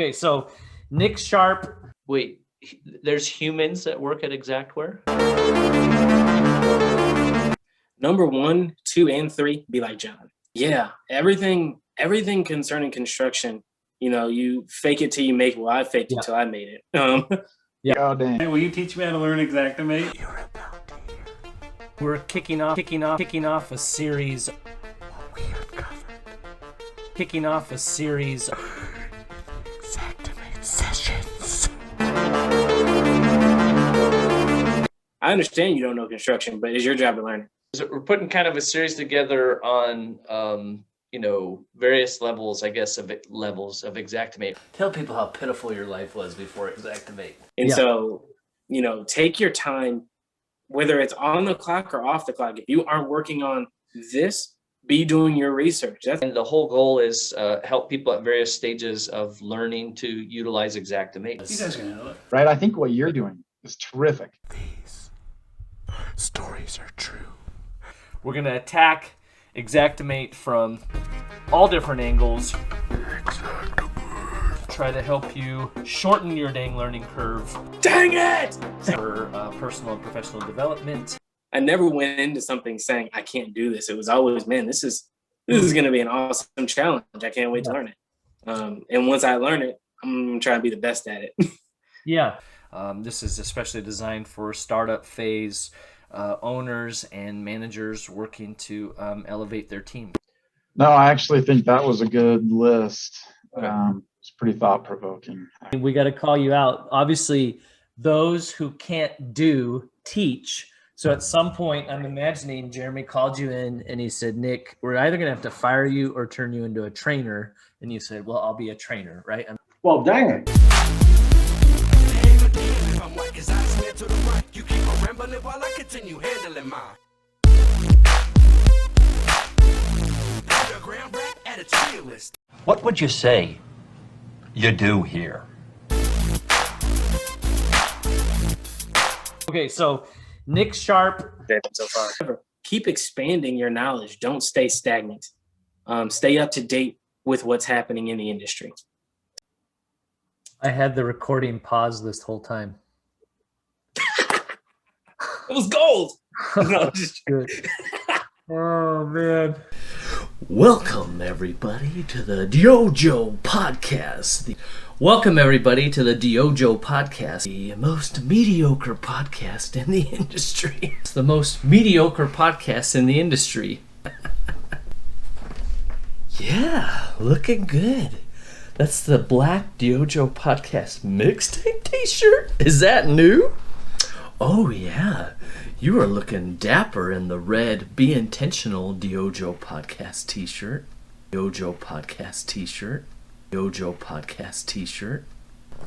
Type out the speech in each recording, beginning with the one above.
Okay, so Nick Sharp. Wait, there's humans that work at Xactware? Number 1, 2, and 3, be like John. Yeah, everything concerning construction, you fake it till you make it. Well, I faked it till I made it. Yeah. Oh, dang. Hey, will you teach me how to learn Xactimate? We're kicking off a series. Kicking off a series. Xactimate Sessions. I understand you don't know construction, but it's your job to learn it. So we're putting kind of a series together on, various levels, I guess, of Xactimate. Tell people how pitiful your life was before Xactimate. And so, take your time, whether it's on the clock or off the clock. If you aren't working on this, be doing your research. And the whole goal is help people at various stages of learning to utilize Xactimate. You guys can handle it. Right? I think what you're doing is terrific. These stories are true. We're going to attack Xactimate from all different angles. Try to help you shorten your dang learning curve. Dang it! For personal and professional development. I never went into something saying I can't do this. It was always, man, this is going to be an awesome challenge. I can't wait to learn it. And once I learn it, I'm going to try and be the best at it. Yeah. This is especially designed for startup phase owners and managers working to elevate their team. No, I actually think that was a good list. It's pretty thought-provoking. We got to call you out. Obviously, those who can't do, teach. So at some point, I'm imagining Jeremy called you in and he said, Nick, we're either going to have to fire you or turn you into a trainer. And you said, well, I'll be a trainer, right? Well, dang it. What would you say you do here? Okay, so Nick Sharp. So far. Keep expanding your knowledge. Don't stay stagnant. Stay up to date with what's happening in the industry. I had the recording paused this whole time. It was gold. No, Good. Oh, man. Welcome, everybody, to the DYOJO Podcast. Welcome, everybody, to the DYOJO Podcast, the most mediocre podcast in the industry. It's the most mediocre podcast in the industry. Yeah, looking good. That's the black DYOJO Podcast mixtape t-shirt? Is that new? Oh, yeah. You are looking dapper in the red Be Intentional DYOJO Podcast t-shirt. DYOJO Podcast t-shirt. DYOJO Podcast t-shirt.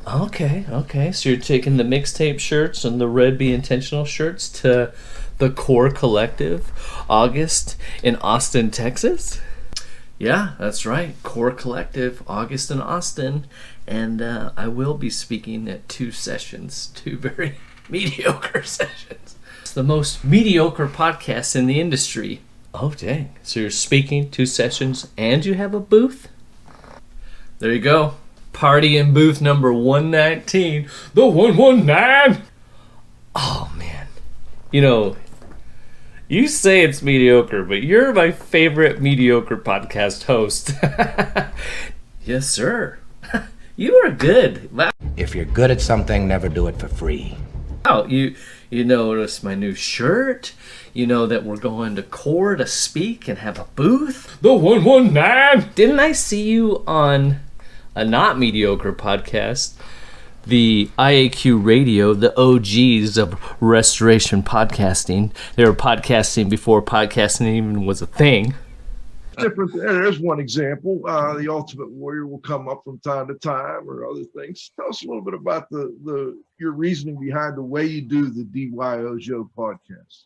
Okay. So you're taking the mixtape shirts and the red Be Intentional shirts to the Core Collective, August in Austin, Texas? Yeah, that's right. Core Collective, August in Austin. And I will be speaking at 2 sessions, 2 very mediocre sessions. It's the most mediocre podcast in the industry. Oh, dang. So you're speaking 2 sessions and you have a booth? There you go. Party in booth number 119. The 119! Oh, man. You say it's mediocre, but you're my favorite mediocre podcast host. Yes, sir. You are good. Wow. If you're good at something, never do it for free. Wow, you notice my new shirt. You know that we're going to Core to speak and have a booth. The 119! Didn't I see you on a not mediocre podcast? The IAQ Radio, the OGs of restoration podcasting. They were podcasting before podcasting even was a thing. Different. There's one example. The Ultimate Warrior will come up from time to time, or other things. Tell us a little bit about your reasoning behind the way you do the DYOJO podcast.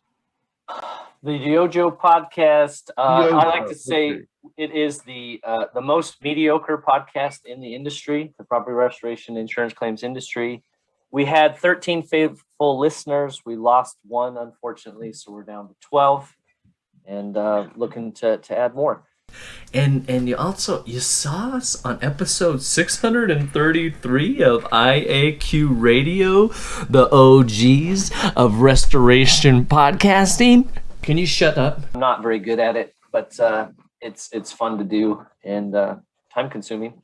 The DYOJO Podcast, I like to say okay. it is the most mediocre podcast in the industry, the property restoration insurance claims industry. We had 13 faithful listeners. We lost 1, unfortunately, so we're down to 12 and looking to add more. And you saw us on episode 633 of IAQ Radio, the OGs of restoration podcasting. Can you shut up? I'm not very good at it, but it's fun to do and time consuming.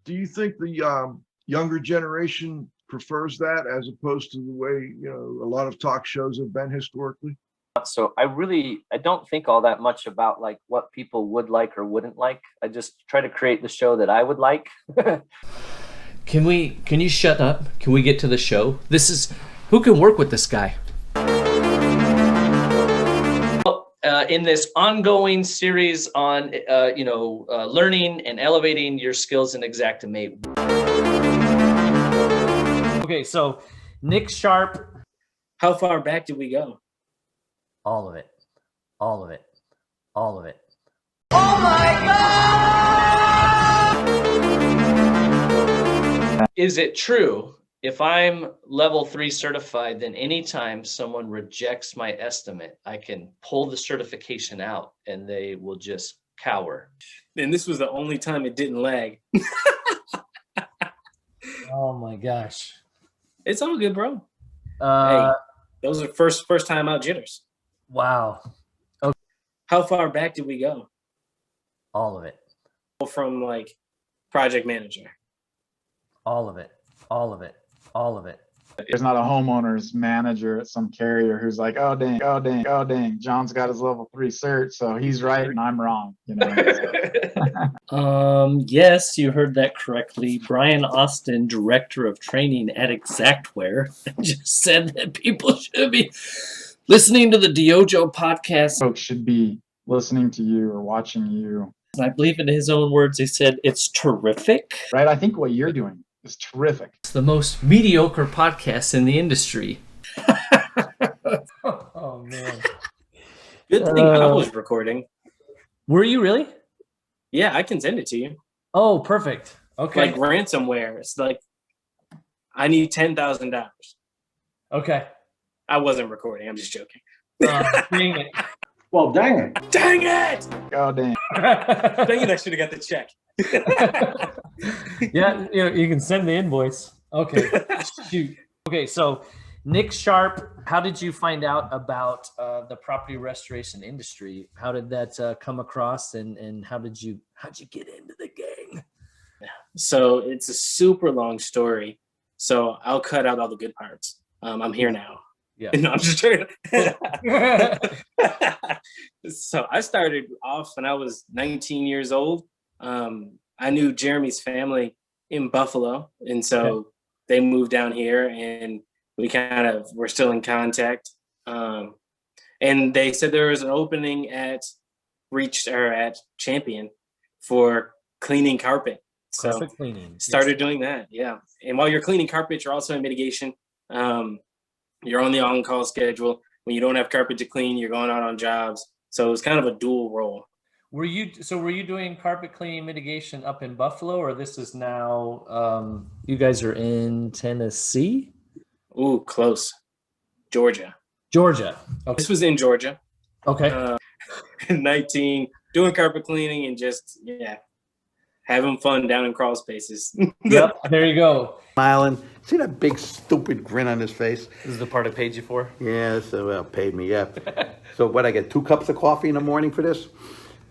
Do you think the younger generation prefers that as opposed to the way, a lot of talk shows have been historically? So I don't think all that much about like what people would like or wouldn't like. I just try to create the show that I would like. Can you shut up? Can we get to the show? Who can work with this guy? In this ongoing series on, learning and elevating your skills in Xactimate. Okay, so Nick Sharp. How far back did we go? All of it. All of it. All of it. Is it true if I'm level 3 certified, then anytime someone rejects my estimate, I can pull the certification out and they will just cower? And this was the only time it didn't lag. Oh my gosh. It's all good, bro. Uh, Those are first time out jitters. Wow. How far back did we go? All of it. From like project manager. All of it. All of it. All of it. There's not a homeowner's manager at some carrier who's like, oh dang, John's got his level 3 cert, so he's right and I'm wrong. Yes, you heard that correctly. Brian Austin, Director of Training at Xactware, just said that people should be listening to the DYOJO podcast. Folks should be listening to you or watching you. And I believe in his own words, he said, it's terrific. Right? I think what you're doing is terrific. It's the most mediocre podcast in the industry. Oh, man. Good thing I was recording. Were you really? Yeah, I can send it to you. Oh, perfect. Okay. Like ransomware. It's like, I need $10,000. Okay. I wasn't recording. I'm just joking. Dang it. Well, dang it. Dang it! Oh dang. Dang it, I should have got the check. Yeah, you can send the invoice. Okay. Shoot. Okay, so Nick Sharp, how did you find out about the property restoration industry? How did that come across, and how'd you get into the gang? So it's a super long story. So I'll cut out all the good parts. I'm here now. Yeah. No, I'm just joking. So I started off when I was 19 years old. I knew Jeremy's family in Buffalo. And so they moved down here and we kind of were still in contact. And they said there was an opening at Reets or at Champion for cleaning carpet. So Carpet cleaning. started doing that. Yeah. And while you're cleaning carpet, you're also in mitigation. You're on the on-call schedule. When you don't have carpet to clean, you're going out on jobs. So it was kind of a dual role. Were you doing carpet cleaning mitigation up in Buffalo, or this is now you guys are in Tennessee? Ooh, close. Georgia. Okay. This was in Georgia. Okay. 19, doing carpet cleaning and just, having fun down in crawl spaces. Yep. There you go. Smiling. See that big stupid grin on his face? This is the part I paid you for? Yeah, so paid me, yeah. So what, I get 2 cups of coffee in the morning for this?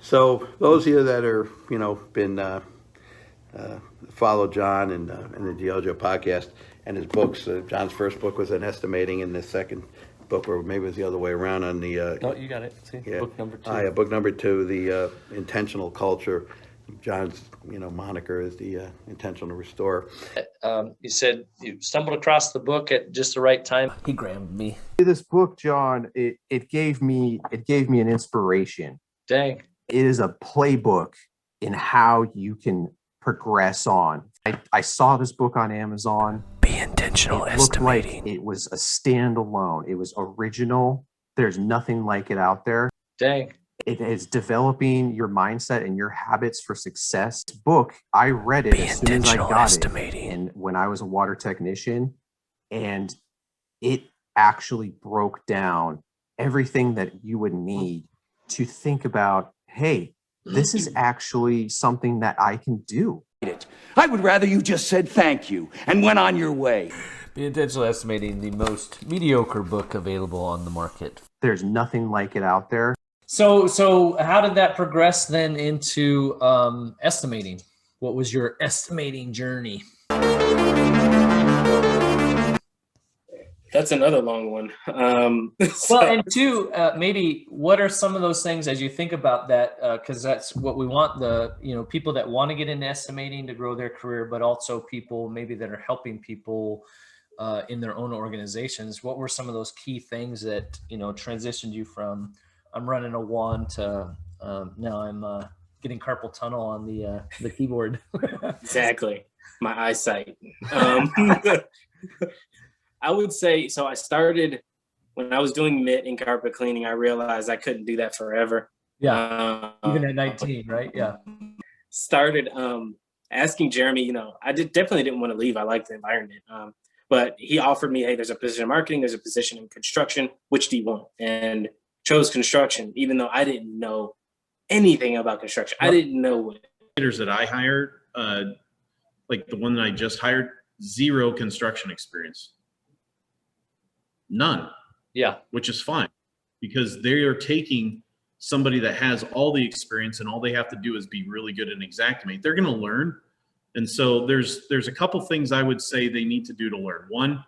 So those of you that are, been follow John and the DYOJO podcast and his books. John's first book was on estimating, and the second book, or maybe it was the other way around, on the... No, you got it. See, yeah. book number 2. Yeah, book number 2, the intentional culture. John's, moniker is the intentional restore. You said you stumbled across the book at just the right time. He grammed me. This book, John, it gave me an inspiration. Dang. It is a playbook in how you can progress on. I saw this book on Amazon. Be intentional It looked like estimating. it was a standalone. It was original. There's nothing like it out there. Dang. It is developing your mindset and your habits for success. This book, I read it Be as soon as I intentional got estimating. it, and when I was a water technician, and it actually broke down everything that you would need to think about, hey, this is actually something that I can do. I would rather you just said thank you and went on your way. The Intentional Estimating, the most mediocre book available on the market. There's nothing like it out there. So how did that progress then into estimating? What was your estimating journey? That's another long one. Well, and two, maybe what are some of those things as you think about that? Because that's what we want, people that want to get into estimating to grow their career, but also people maybe that are helping people in their own organizations. What were some of those key things that, transitioned you from I'm running a 1 to now I'm getting carpal tunnel on the keyboard? Exactly. My eyesight. I would say, so I started when I was doing mitt and carpet cleaning. I realized I couldn't do that forever. Yeah. Even at 19, right? Yeah. Started asking Jeremy, I definitely didn't want to leave. I liked the environment. But he offered me, hey, there's a position in marketing, there's a position in construction. Which do you want? And chose construction, even though I didn't know anything about construction. I didn't know what. That I hired, like the one that I just hired, zero construction experience. None. Yeah. Which is fine because they are taking somebody that has all the experience and all they have to do is be really good in Xactimate. They're going to learn. And so there's a couple things I would say they need to do to learn. One,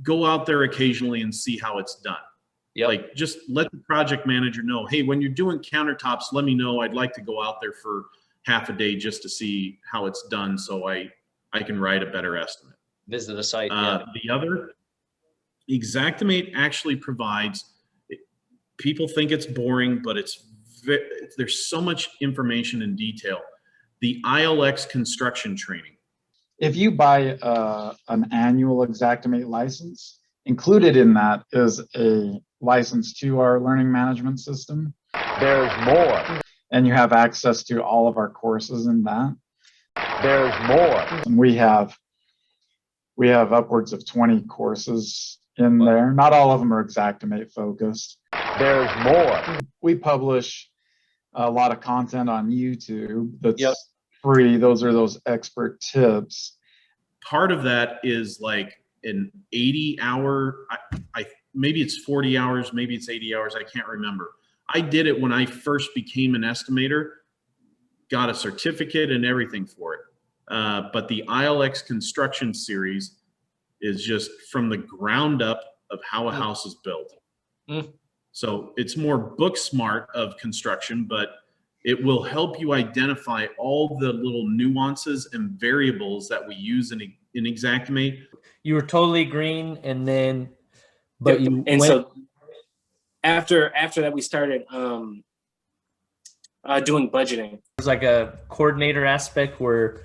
go out there occasionally and see how it's done. Yep. Like just let the project manager know, hey, when you're doing countertops, let me know. I'd like to go out there for half a day just to see how it's done so I can write a better estimate. Visit the site. The other, Xactimate actually provides, people think it's boring, but there's so much information and detail. The ILX construction training. If you buy an annual Xactimate license, included in that is a license to our learning management system. There's more. And you have access to all of our courses in that. There's more. And we have upwards of 20 courses in there. Not all of them are Xactimate focused. There's more. We publish a lot of content on YouTube that's free. Those are those expert tips. Part of that is like an 80-hour, maybe it's 40 hours, maybe it's 80 hours, I can't remember. I did it when I first became an estimator, got a certificate and everything for it. But the ILX construction series is just from the ground up of how a house is built. So it's more book smart of construction, but it will help you identify all the little nuances and variables that we use in Xactimate. You were totally green, and then, but you and went. So after that, we started doing budgeting. There's like a coordinator aspect where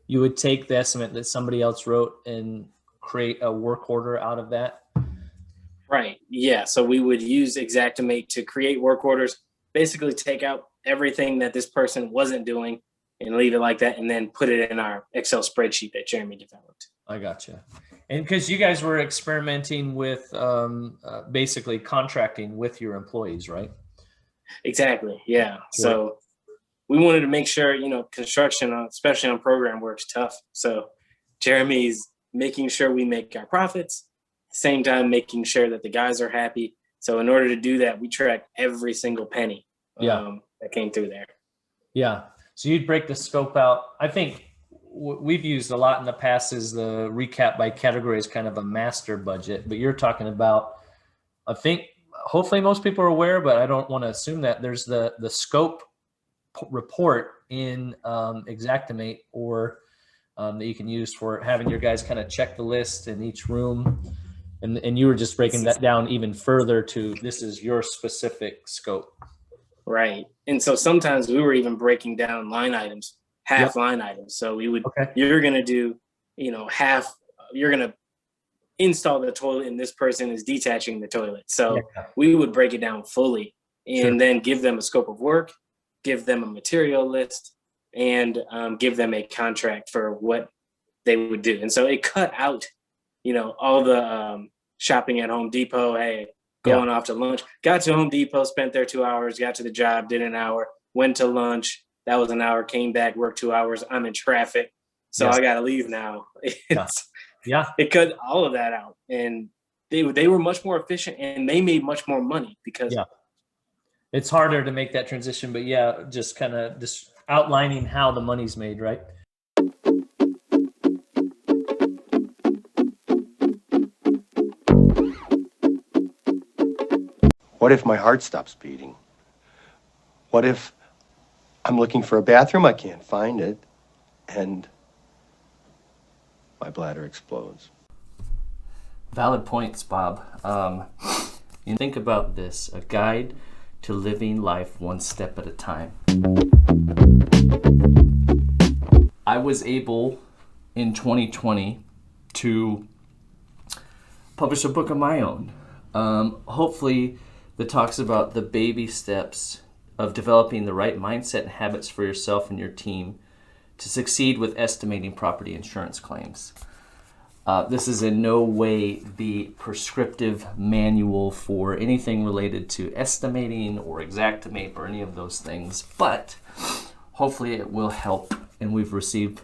you would take the estimate that somebody else wrote and create a work order out of that. Right. Yeah. So we would use Xactimate to create work orders, basically take out everything that this person wasn't doing and leave it like that, and then put it in our Excel spreadsheet that Jeremy developed. I gotcha. And because you guys were experimenting with basically contracting with your employees, right? Exactly. Yeah. So we wanted to make sure, construction, especially on program work's tough. So Jeremy's making sure we make our profits, same time making sure that the guys are happy. So in order to do that, we track every single penny that came through there. Yeah. So you'd break the scope out. I think we've used a lot in the past is the recap by category as kind of a master budget, but you're talking about, I think, hopefully most people are aware, but I don't want to assume that there's the scope report in Xactimate or that you can use for having your guys kind of check the list in each room. And you were just breaking that down even further to this is your specific scope. Right. And so sometimes we were even breaking down line items, half line items. So we would, you're going to do, half, you're going to install the toilet and this person is detaching the toilet. So we would break it down fully and then give them a scope of work, give them a material list, and give them a contract for what they would do. And so it cut out, all the shopping at Home Depot. Hey, going off to lunch. Got to Home Depot, spent there 2 hours, got to the job, did an hour, went to lunch. That was an hour, came back, worked 2 hours. I'm in traffic. So I got to leave now. It cut all of that out. And they were much more efficient and they made much more money because it's harder to make that transition, but just kind of just outlining how the money's made, right? What if my heart stops beating? What if I'm looking for a bathroom, I can't find it, and my bladder explodes? Valid points, Bob. You think about this, a guide to living life one step at a time. I was able in 2020 to publish a book of my own. Hopefully that talks about the baby steps of developing the right mindset and habits for yourself and your team to succeed with estimating property insurance claims. This is in no way the prescriptive manual for anything related to estimating or Xactimate or any of those things, but hopefully it will help, and we've received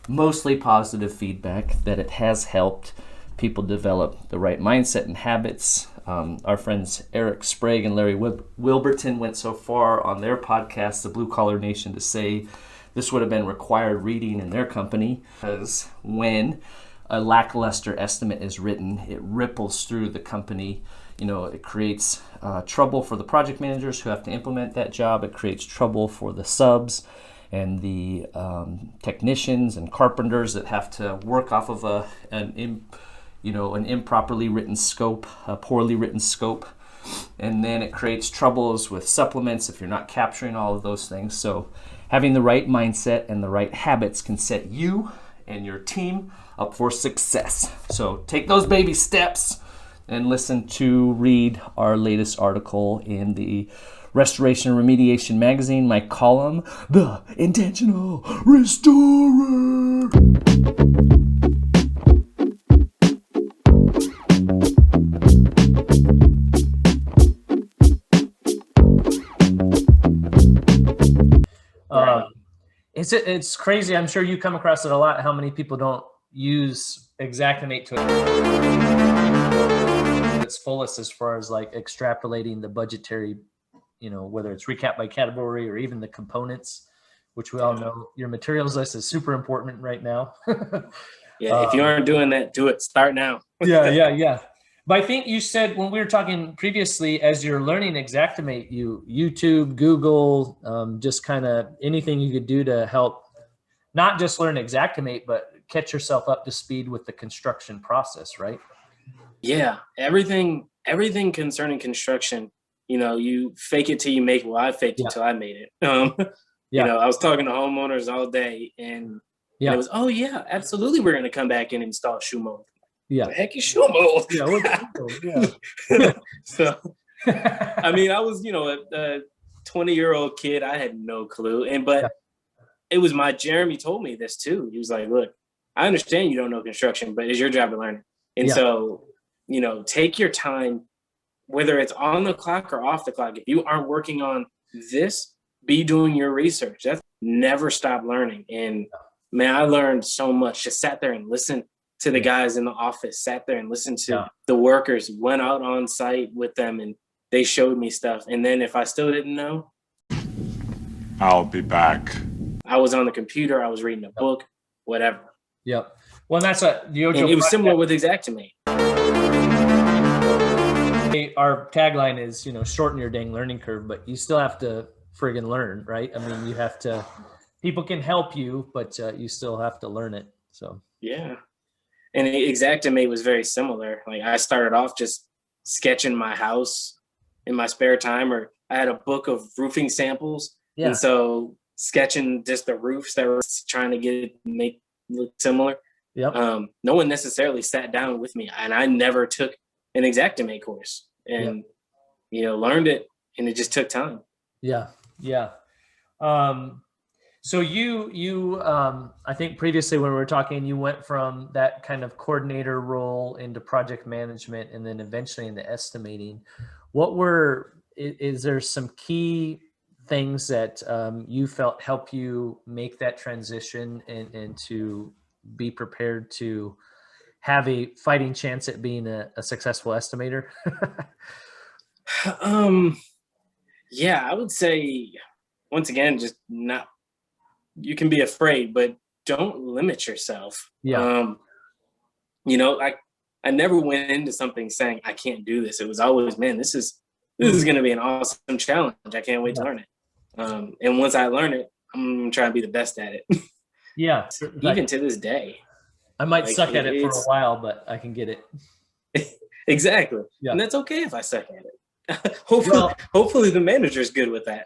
mostly positive feedback that it has helped people develop the right mindset and habits. Our friends Eric Sprague and Larry Wilburton went so far on their podcast, The Blue Collar Nation, to say this would have been required reading in their company, because when a lackluster estimate is written, it ripples through the company. It creates trouble for the project managers who have to implement that job. It creates trouble for the subs and the technicians and carpenters that have to work off of an improperly written scope, a poorly written scope. And then it creates troubles with supplements if you're not capturing all of those things. So having the right mindset and the right habits can set you and your team up for success. So take those baby steps and read our latest article in the Restoration and Remediation magazine, my column, The Intentional Restorer. It's crazy. I'm sure you come across it a lot, how many people don't use Xactimate to its fullest as far as like extrapolating the budgetary, whether it's recap by category or even the components, which we all know your materials list is super important right now. If you aren't doing that, do it. Start now. Yeah. But I think you said when we were talking previously, as you're learning Xactimate, YouTube, Google, just kind of anything you could do to help not just learn Xactimate, but catch yourself up to speed with the construction process, right? Yeah, everything concerning construction, you fake it till you make it. Well, I faked it till I made it. I was talking to homeowners all day, and it was, absolutely, we're going to come back and install shoe mold. Yeah. The heck is shoe mold? Yeah. So, I mean, I was, a 20-year-old kid. I had no clue. But it was Jeremy told me this too. He was like, look, I understand you don't know construction, but it's your job to learn it. And so, take your time, whether it's on the clock or off the clock. If you aren't working on this, be doing your research. That's never stop learning. And man, I learned so much. Just sat there and listened to the guys in the office, sat there and listened to the workers, went out on site with them, and they showed me stuff. And then if I still didn't know, I'll be back. I was on the computer, I was reading a book, whatever. Yep. Well, that's what DYOJO. And it was similar with Xactimate. Our tagline is, shorten your dang learning curve, but you still have to friggin' learn, right? I mean, you have to, people can help you, but you still have to learn it. So, yeah. And Xactimate was very similar. Like I started off just sketching my house in my spare time, or I had a book of roofing samples. Yeah. And so sketching just the roofs that were trying to make look similar. Yep. No one necessarily sat down with me, and I never took an Xactimate course and, learned it, and it just took time. Yeah. Yeah. So I think previously when we were talking, you went from that kind of coordinator role into project management and then eventually into estimating. Is there some key things that you felt help you make that transition and to be prepared to have a fighting chance at being a successful estimator? Yeah, I would say, once again, you can be afraid, but don't limit yourself. Yeah. I never went into something saying I can't do this. It was always, man, this is going to be an awesome challenge. I can't wait to learn it. And once I learn it, I'm going to try to be the best at it. Yeah. Even to this day. I might suck at it for a while, but I can get it. Exactly. Yeah. And that's okay if I suck at it. Hopefully the manager's good with that.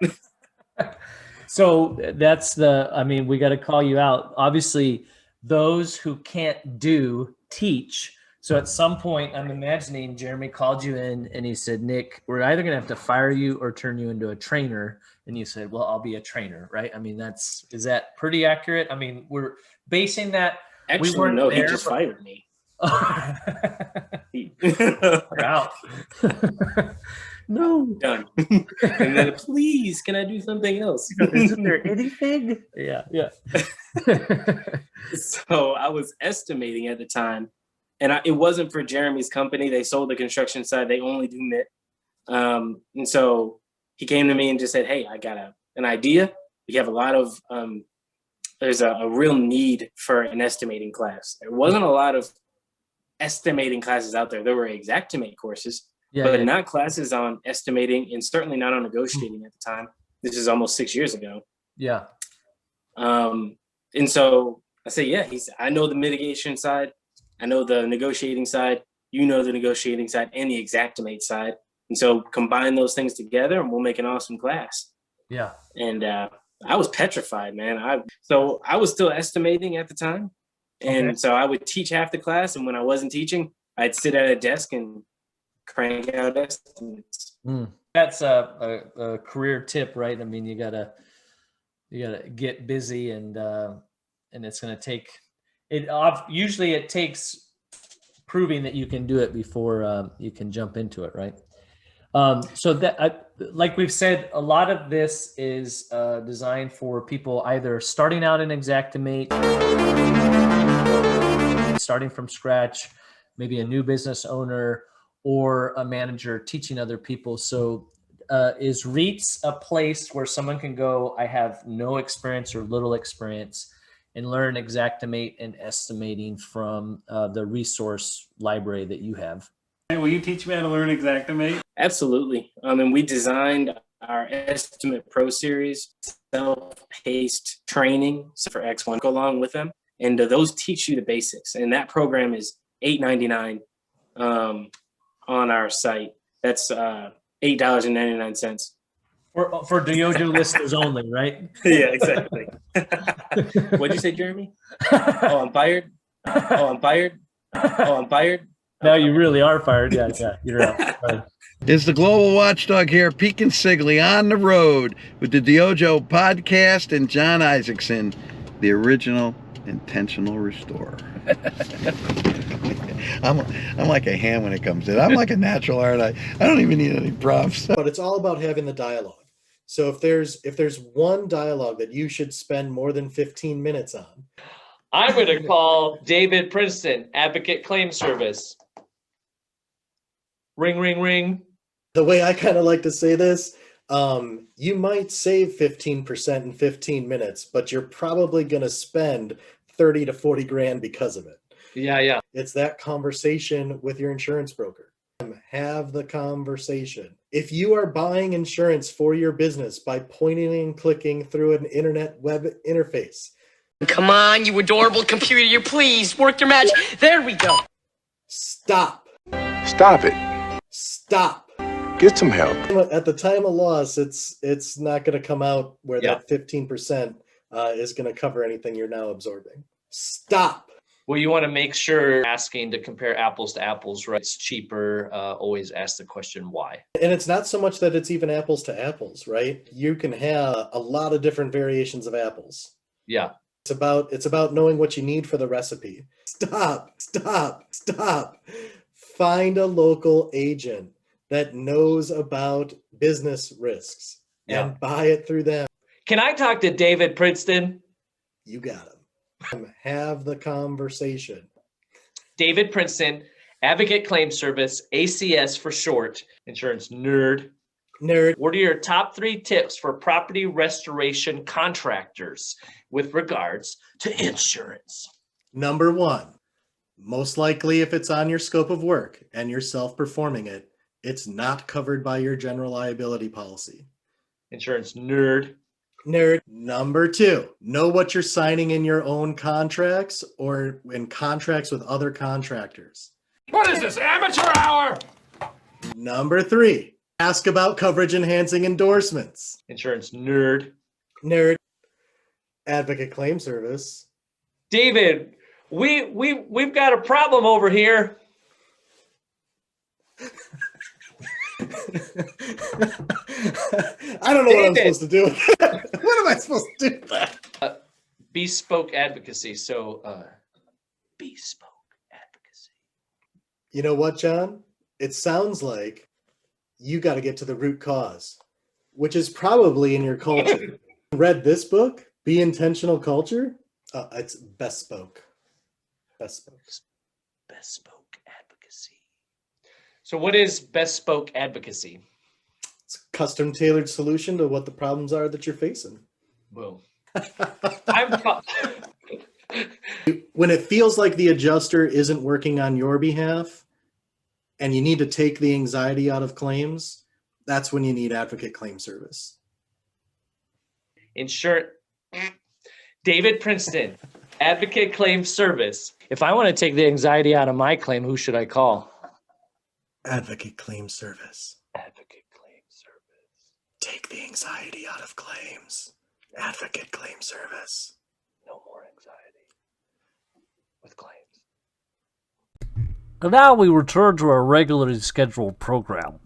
So we got to call you out. Obviously, those who can't do teach. So at some point, I'm imagining Jeremy called you in and he said, Nick, we're either going to have to fire you or turn you into a trainer. And you said, well, I'll be a trainer, right? I mean, is that pretty accurate? I mean, we're basing that. Actually, no, he just fired me. We're out. No. Done. And then, please, can I do something else? Isn't there anything? Yeah. So I was estimating at the time, and it wasn't for Jeremy's company. They sold the construction side. They only do MIT. And so he came to me and just said, hey, I got an idea. We have a lot of, there's a real need for an estimating class. There wasn't a lot of estimating classes out there. There were Xactimate courses, but not classes on estimating, and certainly not on negotiating at the time. This is almost 6 years ago. Yeah. And so I say, I know the mitigation side. I know the negotiating side. You know the negotiating side and the Xactimate side. And so combine those things together and we'll make an awesome class. Yeah. And I was petrified, man. I was still estimating at the time. And so I would teach half the class. And when I wasn't teaching, I'd sit at a desk and crank out estimates. That's a career tip, right? I mean, you gotta get busy, and it's gonna take it. Usually, it takes proving that you can do it before you can jump into it, right? So that, like we've said, a lot of this is designed for people either starting out in Xactimate, starting from scratch, maybe a new business owner, or a manager teaching other people. So is Reets a place where someone can go, I have no experience or little experience, and learn Xactimate and estimating from the resource library that you have? Will you teach me how to learn Xactimate? Absolutely. And we designed our Estimate Pro series, self-paced training for X1 go along with them. And those teach you the basics. And that program is $8.99 on our site. That's $8.99. For DYOJO listeners only, right? Yeah, exactly. What'd you say, Jeremy? Oh, I'm fired? Now you really are fired. Yeah, you're out. It's the Global Watchdog here, Pete Consigli, on the road with the DYOJO Podcast and John Isaacson, the original intentional restorer. I'm like a ham when it comes to it. I'm like a natural art. I don't even need any prompts. But it's all about having the dialogue. So if there's one dialogue that you should spend more than 15 minutes on, I'm going to call David Princeton, Advocate Claim Service. Ring, ring, ring. The way I kind of like to say this, you might save 15% in 15 minutes, but you're probably going to spend 30 to 40 grand because of it. Yeah. It's that conversation with your insurance broker. Have the conversation. If you are buying insurance for your business by pointing and clicking through an internet web interface. Come on, you adorable computer, please work your magic. There we go. Stop. Stop it. Stop. Get some help. At the time of loss, it's not going to come out where that 15% is going to cover anything you're now absorbing. Stop. Well, you want to make sure asking to compare apples to apples, right? It's cheaper. Always ask the question why. And it's not so much that it's even apples to apples, right? You can have a lot of different variations of apples. Yeah. It's about knowing what you need for the recipe. Stop. Find a local agent that knows about business risks and buy it through them. Can I talk to David Princeton? You got him. Have the conversation. David Princeton, Advocate Claim Service, ACS for short, insurance nerd. What are your top 3 tips for property restoration contractors with regards to insurance? Number 1, most likely if it's on your scope of work and you're self-performing it, it's not covered by your general liability policy. Insurance nerd. Number 2, know what you're signing in your own contracts or in contracts with other contractors. What is this, amateur hour? Number 3, ask about coverage enhancing endorsements. Insurance nerd. Advocate Claim Service. David, we've got a problem over here. I don't know what I'm supposed to do. What am I supposed to do with that? Bespoke advocacy. So, bespoke advocacy. You know what, John? It sounds like you got to get to the root cause, which is probably in your culture. Read this book, Be Intentional Culture? It's bespoke. Bespoke advocacy. So what is bespoke advocacy? It's a custom tailored solution to what the problems are that you're facing. Boom. When it feels like the adjuster isn't working on your behalf and you need to take the anxiety out of claims, that's when you need Advocate Claim Service. Insurance. David Princeton, Advocate Claim Service. If I want to take the anxiety out of my claim, who should I call? Advocate Claim Service. Advocate Claim Service. Take the anxiety out of claims. Advocate Claim Service. No more anxiety with claims. And now we return to our regularly scheduled program.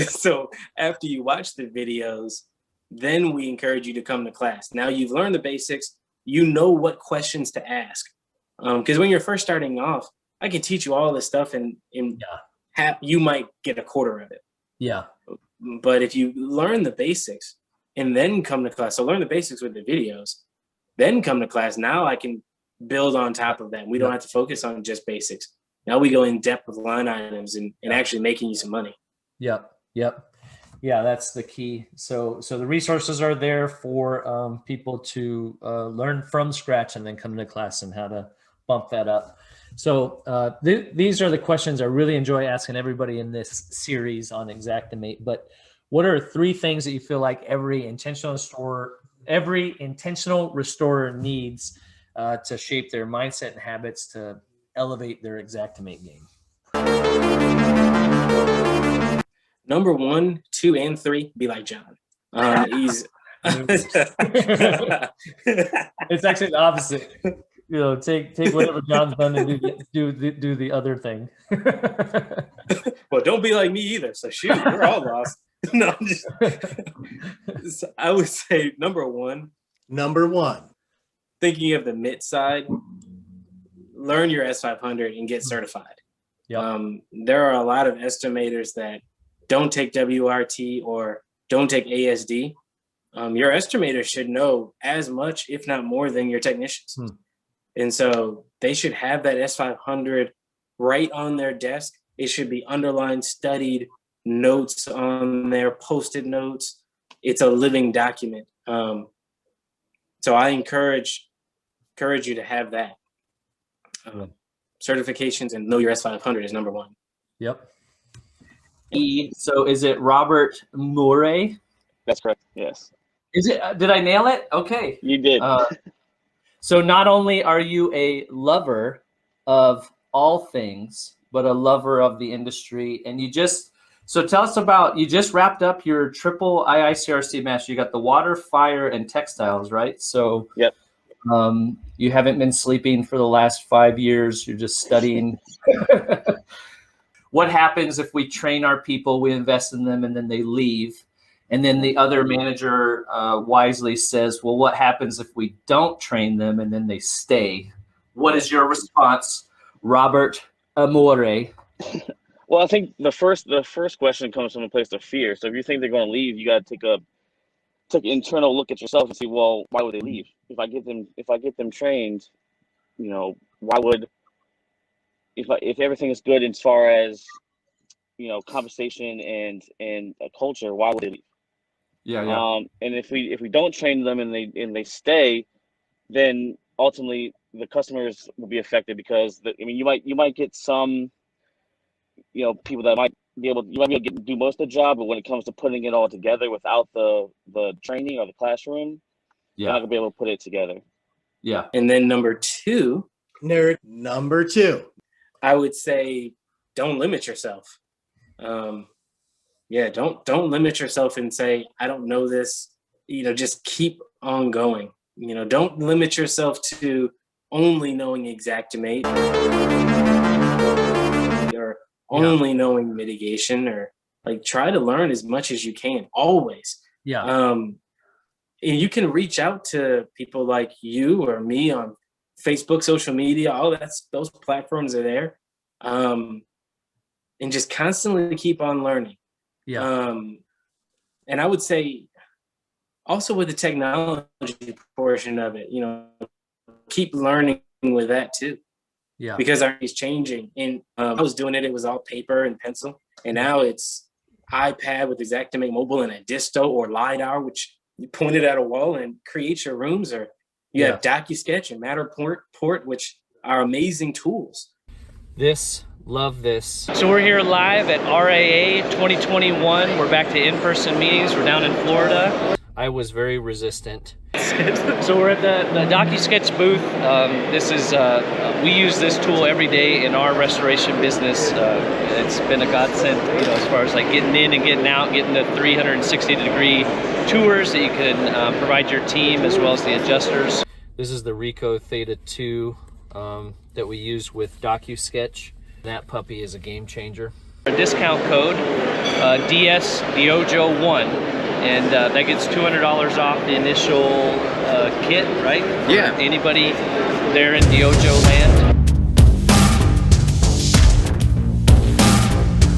So after you watch the videos, then we encourage you to come to class. Now you've learned the basics. You know what questions to ask. Because when you're first starting off, I can teach you all this stuff and you might get a quarter of it. Yeah. But if you learn the basics and then come to class, so learn the basics with the videos, then come to class. Now I can build on top of that. We don't have to focus on just basics. Now we go in depth with line items and actually making you some money. Yep. Yeah, that's the key. So the resources are there for people to learn from scratch and then come to class and how to bump that up. So these are the questions I really enjoy asking everybody in this series on Xactimate. But what are 3 things that you feel like every intentional restorer needs to shape their mindset and habits to elevate their Xactimate game? Number 1, 2, and 3, be like John. He's it's actually the opposite. You know, take whatever John's done and do the other thing. Well, don't be like me either. So shoot, we're all lost. No, I'm just. I would say number one, thinking of the MIT side, learn your S500 and get certified. Yep. There are a lot of estimators that don't take WRT or don't take ASD. Your estimator should know as much, if not more, than your technicians. And so they should have that S500 right on their desk. It should be underlined, studied, notes on there, Post-it notes. It's a living document. So I encourage you to have that. Certifications and know your S500 is number one. Yep. So is it Robert Murray? That's correct. Yes. Is it? Did I nail it? Okay. You did. So not only are you a lover of all things, but a lover of the industry, and you just tell us about, you just wrapped up your triple IICRC master. You got the water, fire, and textiles, right? So yep. You haven't been sleeping for the last 5 years. You're just studying. What happens if we train our people, we invest in them, and then they leave? And then the other manager wisely says, well, what happens if we don't train them and then they stay? What is your response, Robert Amore? Well, I think the first question comes from a place of fear. So if you think they're going to leave, you got to take an internal look at yourself and see, well, why would they leave? If I get them trained, why would, if everything is good as far as, conversation and a culture, why would they leave? Yeah. And if we don't train them and they stay, then ultimately the customers will be affected because you might get some people that might be able to do most of the job, but when it comes to putting it all together without the training or the classroom, you're not gonna be able to put it together. Yeah. And then number two, I would say don't limit yourself. Don't limit yourself and say, I don't know this, just keep on going. Don't limit yourself to only knowing Xactimate or only knowing mitigation, or try to learn as much as you can always. And you can reach out to people like you or me on Facebook, social media, those platforms are there. And just constantly keep on learning. And I would say also with the technology portion of it, keep learning with that too. Yeah. Because it's changing. And I was doing it was all paper and pencil. And now it's iPad with Xactimate Mobile and a disto or LiDAR, which you point it at a wall and create your rooms, or you have DocuSketch and Matterport, which are amazing tools. Love this. So we're here live at RAA 2021. We're back to in-person meetings. We're down in Florida. I was very resistant. So we're at the DocuSketch booth. We use this tool every day in our restoration business. It's been a godsend, as far as getting in and getting out, getting the 360-degree tours that you can provide your team as well as the adjusters. This is the Ricoh Theta 2 that we use with DocuSketch. That puppy is a game changer. A discount code, DYOJO1, and that gets $200 off the initial kit, right? Yeah. Anybody there in DYOJO land?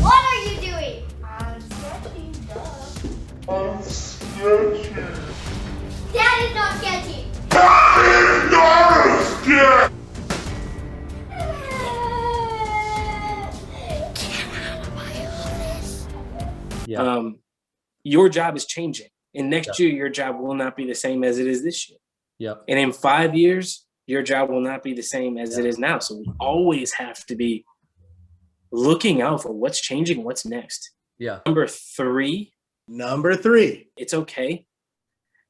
What are you doing? I'm sketching, duh. I'm sketching. Dad is not sketching. Dad is not sketching. Your job is changing, and next year your job will not be the same as it is this year. Yep. And in 5 years, your job will not be the same as it is now. So we always have to be looking out for what's changing, what's next. Yeah. Number three, it's okay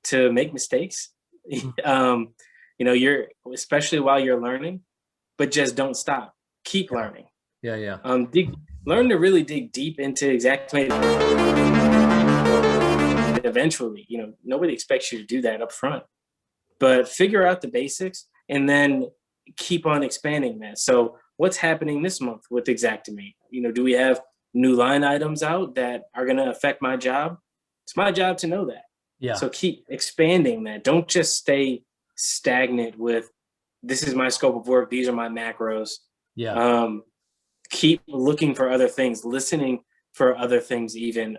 to make mistakes. You're especially while you're learning, but just don't stop. Keep learning. Yeah. Learn to really dig deep into Xactimate. Eventually, nobody expects you to do that up front, but figure out the basics and then keep on expanding that. So what's happening this month with Xactimate? Do we have new line items out that are going to affect my job? It's my job to know that. Yeah. So keep expanding that. Don't just stay stagnant with, this is my scope of work, these are my macros. Yeah. Keep looking for other things, listening for other things even.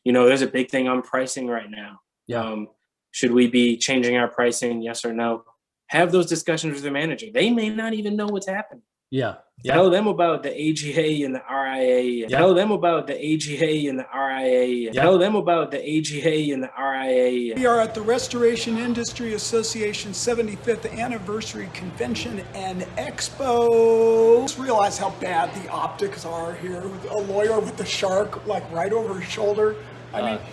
There's a big thing on pricing right now. Yeah. Should we be changing our pricing? Yes or no? Have those discussions with the manager. They may not even know what's happening. Yeah. Tell them about the AGA and the RIA. Tell them about the AGA and the RIA. Tell them about the AGA and the RIA. We are at the Restoration Industry Association 75th Anniversary Convention and Expo. Just realize how bad the optics are here. With a lawyer with the shark right over his shoulder.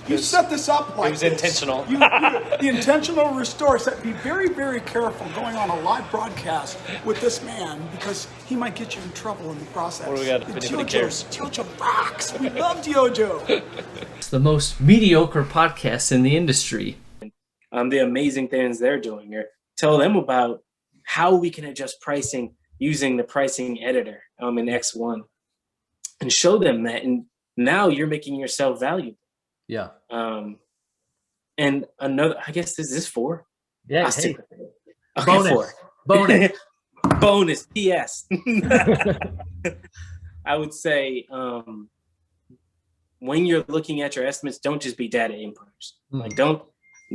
You set this up like this. It was intentional. The intentional restore. So be very, very careful going on a live broadcast with this man because he might get you in trouble in the process. What do we got? If anybody cares. DYOJO rocks. We love DYOJO. It's the most mediocre podcast in the industry. The amazing things they're doing. You're tell them about how we can adjust pricing using the pricing editor in X1, and show them that. And now you're making yourself valuable. Yeah. And another, I guess this is 4. Yeah. I'll Hey. stick with it. Okay, Bonus. 4. Bonus. Bonus. P.S. I would say when you're looking at your estimates, don't just be data inputters. Like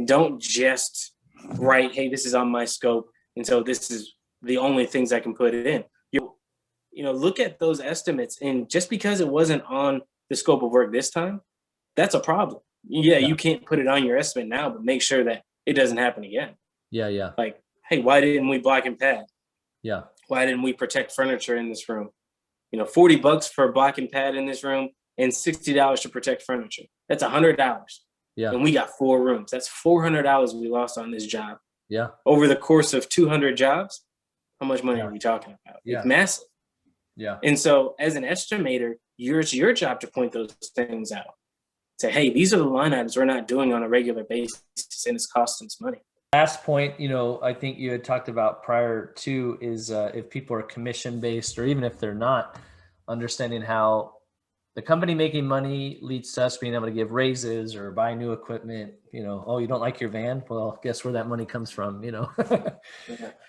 don't just write, hey, this is on my scope, and so this is the only things I can put it in. Look at those estimates, and just because it wasn't on the scope of work this time, that's a problem. Yeah, you can't put it on your estimate now, but make sure that it doesn't happen again. Yeah. Like, hey, why didn't we block and pad? Yeah. Why didn't we protect furniture in this room? $40 for a block and pad in this room and $60 to protect furniture. That's $100. Yeah. And we got 4 rooms. That's $400 we lost on this job. Yeah. Over the course of 200 jobs, how much money are we talking about? Yeah. It's massive. Yeah. And so as an estimator, it's your job to point those things out. Say, hey, these are the line items we're not doing on a regular basis, and it's costing us money. Last point, I think you had talked about prior to is if people are commission based, or even if they're not, understanding how the company making money leads to us being able to give raises or buy new equipment. Oh, you don't like your van? Well, guess where that money comes from,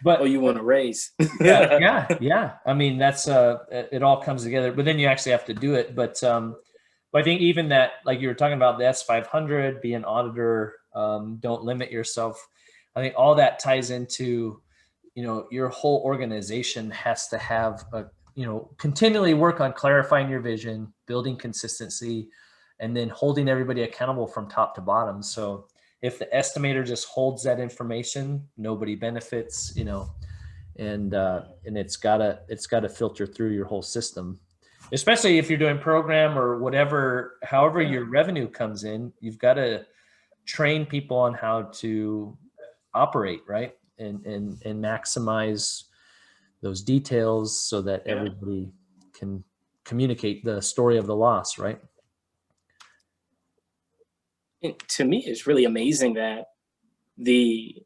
But you want to raise? yeah. I mean, that's it all comes together, but then you actually have to do it. But I think even that, like you were talking about the S500, be an auditor, don't limit yourself. I think all that ties into, your whole organization has to have continually work on clarifying your vision, building consistency, and then holding everybody accountable from top to bottom. So if the estimator just holds that information, nobody benefits, and it's gotta filter through your whole system, especially if you're doing program or whatever, however your revenue comes in, you've got to train people on how to operate, right? And maximize those details so that everybody can communicate the story of the loss, right? And to me, it's really amazing that the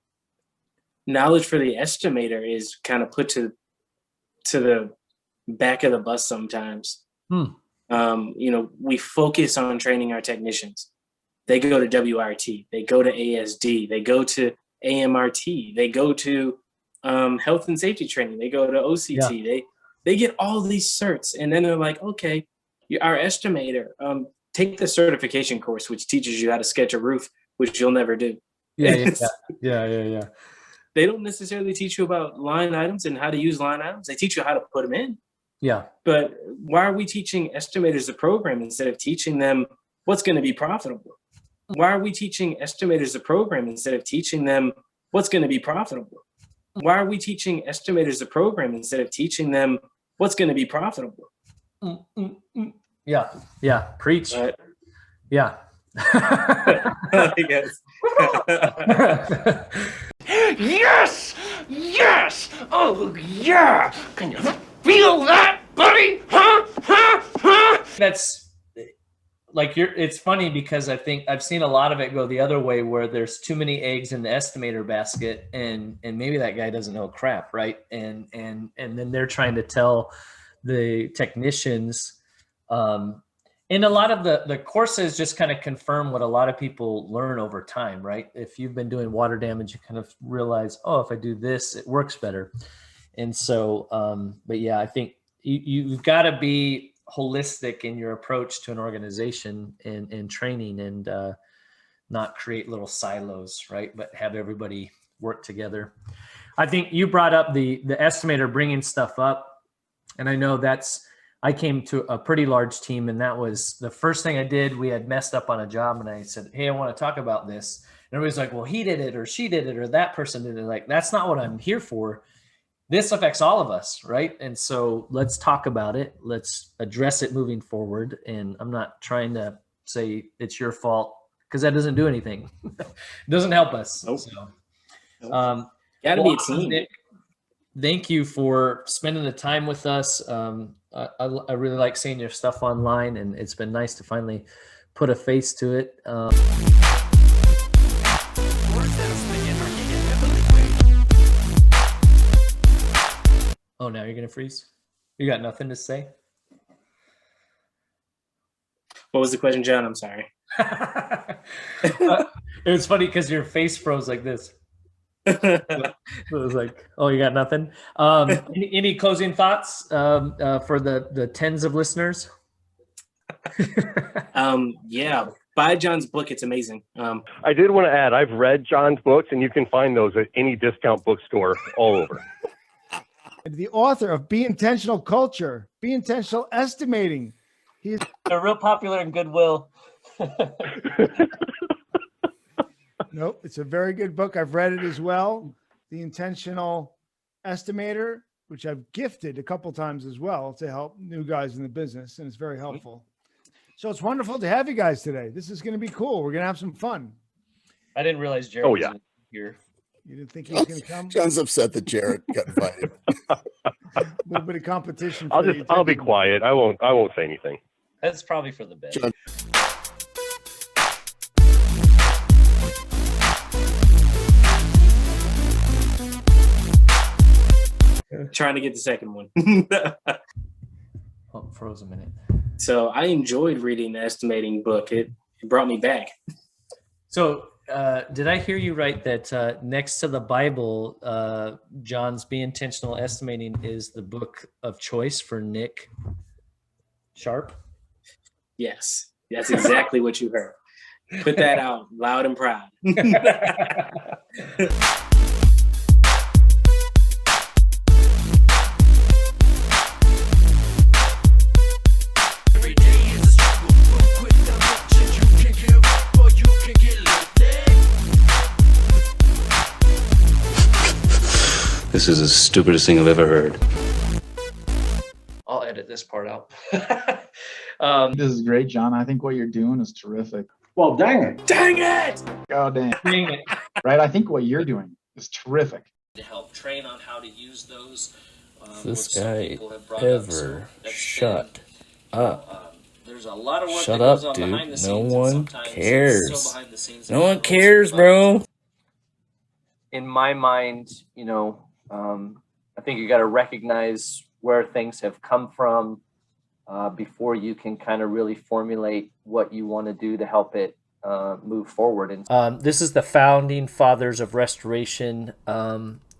knowledge for the estimator is kind of put to the back of the bus sometimes. We focus on training our technicians. They go to WRT, they go to ASD, they go to AMRT, they go to health and safety training, they go to OCT, they get all these certs, and then they're like, okay, our estimator, take the certification course, which teaches you how to sketch a roof, which you'll never do. Yeah. They don't necessarily teach you about line items and how to use line items. They teach you how to put them in. Yeah. But why are we teaching estimators the program instead of teaching them what's going to be profitable? Why are we teaching estimators the program instead of teaching them what's going to be profitable? Why are we teaching estimators the program instead of teaching them what's going to be profitable? Yeah. Preach. Yeah. Yes! Yes! Oh, yeah! Can you feel that, buddy? Huh? That's like it's funny because I think I've seen a lot of it go the other way, where there's too many eggs in the estimator basket, and maybe that guy doesn't know crap, right? And then they're trying to tell the technicians, and a lot of the courses just kind of confirm what a lot of people learn over time, right? If you've been doing water damage, you kind of realize, oh, if I do this, it works better. And so, but yeah, I think you've got to be holistic in your approach to an organization and training, and not create little silos, right? But have everybody work together. I think you brought up the estimator bringing stuff up. And I know I came to a pretty large team, and that was the first thing I did. We had messed up on a job, and I said, hey, I want to talk about this. And everybody's like, well, he did it, or she did it, or that person did it. Like, that's not what I'm here for. This affects all of us, right? And so let's talk about it. Let's address it moving forward. And I'm not trying to say it's your fault, because that doesn't do anything. It doesn't help us. Nope. So, gotta be a team. Nick, thank you for spending the time with us. I really like seeing your stuff online, and it's been nice to finally put a face to it. Oh, now you're gonna freeze? You got nothing to say? What was the question, John? I'm sorry. It was funny because your face froze like this. It was like, oh, you got nothing. Any closing thoughts for the tens of listeners? Yeah, buy John's book. It's amazing. I did want to add, I've read John's books, and you can find those at any discount bookstore all over. The author of Be Intentional Culture, Be Intentional Estimating. They're real popular in Goodwill. Nope, it's a very good book. I've read it as well. The Intentional Estimator, which I've gifted a couple times as well to help new guys in the business, and it's very helpful. So it's wonderful to have you guys today. This is going to be cool. We're going to have some fun. I didn't realize Jared was here. You didn't think he was going to come? John's upset that Jared got invited. A little bit of competition. I'll be quiet. I won't say anything. That's probably for the best. John. Trying to get the second one. Oh, froze a minute. So I enjoyed reading the estimating book. It brought me back. So did I hear you right that next to the Bible, John's Be Intentional Estimating is the book of choice for Nick Sharp? Yes, that's exactly what you heard. Put that out loud and proud. This is the stupidest thing I've ever heard. I'll edit this part out. This is great, John. I think what you're doing is terrific. Well, dang it. Dang it! Oh, dang. Dang it. Right? I think what you're doing is terrific. To help train on how to use those. This guy ever shut up. There's a lot of work Shut that goes up, on behind the dude. scenes, No and one sometimes it's cares. so behind the scenes No that one we don't cares, see bro. In my mind, you know, I think you got to recognize where things have come from before you can kind of really formulate what you want to do to help it move forward. And This is the Founding Fathers of Restoration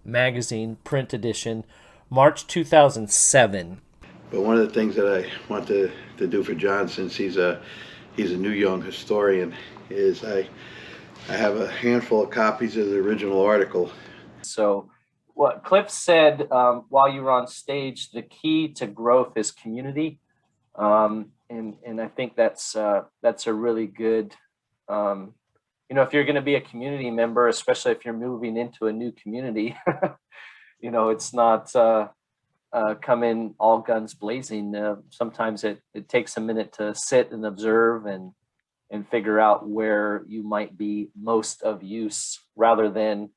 magazine, print edition, March 2007. But one of the things that I want to do for John, since he's a new young historian, is I have a handful of copies of the original article. So what Cliff said while you were on stage, the key to growth is community. And I think that's a really good, you know, if you're going to be a community member, especially if you're moving into a new community, you know, it's not come in all guns blazing. Sometimes it takes a minute to sit and observe and figure out where you might be most of use rather than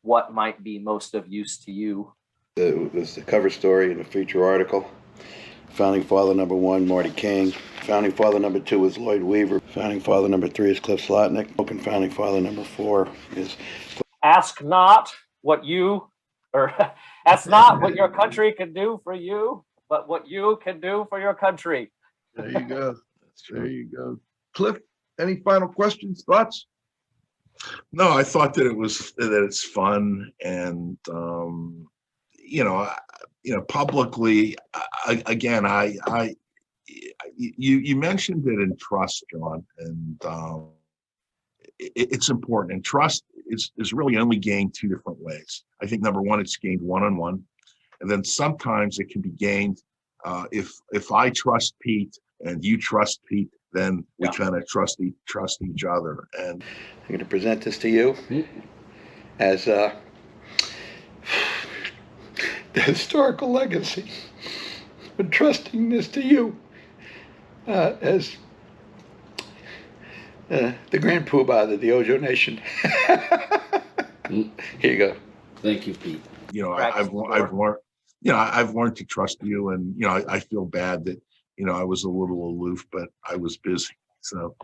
what might be most of use to you. There's the cover story in the feature article. Founding father number 1, Marty King. Founding father number 2 is Lloyd Weaver. Founding father number 3 is Cliff Slotnick. And founding father number 4 is... Ask not what you, or ask not what your country can do for you, but what you can do for your country. There you go. There you go. Cliff, any final questions, thoughts? No, I thought that it's fun, and publicly, again, you mentioned it in trust, John, and it's important. And trust is really only gained 2 different ways. I think number 1, it's gained one-on-one, and then sometimes it can be gained if I trust Pete and you trust Pete, then we kind of trust each other. And I'm going to present this to you as the historical legacy. I'm trusting this to you as the grand poobah of the DYOJO Nation. Here you go. Thank you, Pete. I've learned. I've learned to trust you, and I feel bad that I was a little aloof, but I was busy. So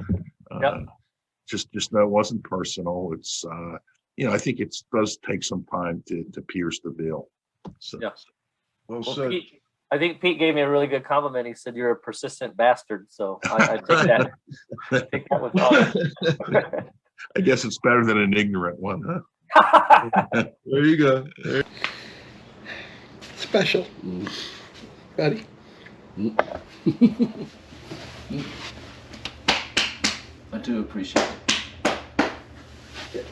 just know it wasn't personal. It's I think it does take some time to pierce the veil. So Well Well, said. Pete, I think Pete gave me a really good compliment. He said you're a persistent bastard. So I take that. I take that with honor. I guess it's better than an ignorant one, huh? There you go. There. Special. Ready? I do appreciate it.